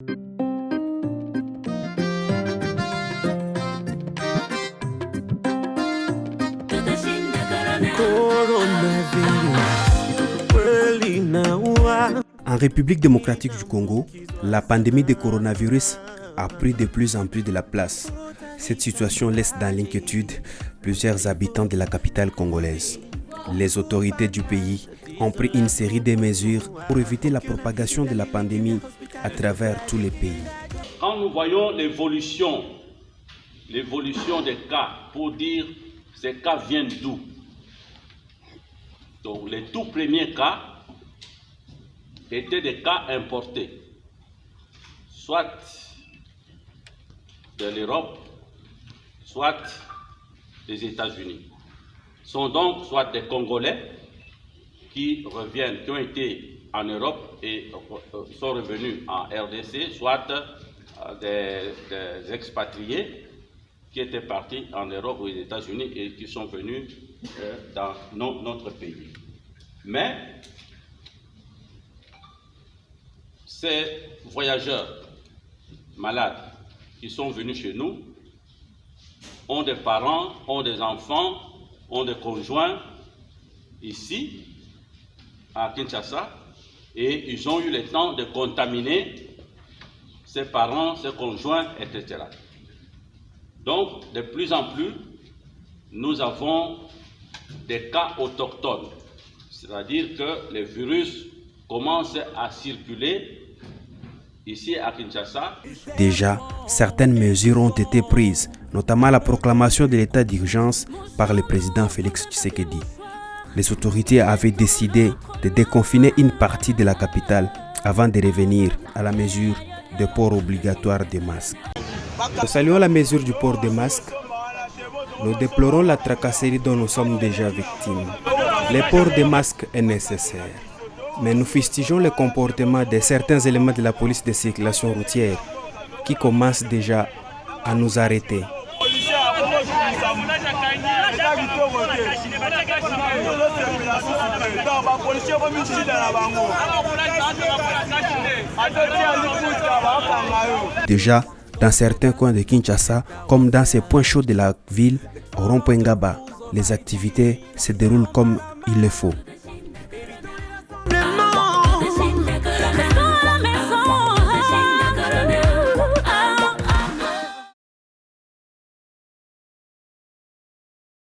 En République démocratique du Congo, la pandémie de coronavirus a pris de plus en plus de la place. Cette situation laisse dans l'inquiétude plusieurs habitants de la capitale congolaise. Les autorités du pays ont pris une série de mesures pour éviter la propagation de la pandémie à travers tous les pays. Quand nous voyons l'évolution des cas, pour dire ces cas viennent d'où? Donc les tout premiers cas étaient des cas importés, soit de l'Europe, soit des États-Unis. Ce sont donc soit des Congolais qui reviennent, qui ont été en Europe et sont revenus en RDC, soit des expatriés qui étaient partis en Europe ou aux États-Unis et qui sont venus dans notre pays. Mais ces voyageurs malades qui sont venus chez nous ont des parents, ont des enfants, ont des conjoints ici, à Kinshasa, et ils ont eu le temps de contaminer ses parents, ses conjoints, etc. Donc, de plus en plus, nous avons des cas autochtones, c'est-à-dire que le virus commence à circuler ici à Kinshasa. Déjà, certaines mesures ont été prises, notamment la proclamation de l'état d'urgence par le président Félix Tshisekedi. Les autorités avaient décidé de déconfiner une partie de la capitale avant de revenir à la mesure de port obligatoire des masques. Nous saluons la mesure du port des masques. Nous déplorons la tracasserie dont nous sommes déjà victimes. Le port des masques est nécessaire. Mais nous fustigeons le comportement de certains éléments de la police de circulation routière qui commencent déjà à nous arrêter. Déjà, dans certains coins de Kinshasa, comme dans ces points chauds de la ville, au rond-point Ngaba, les activités se déroulent comme il le faut.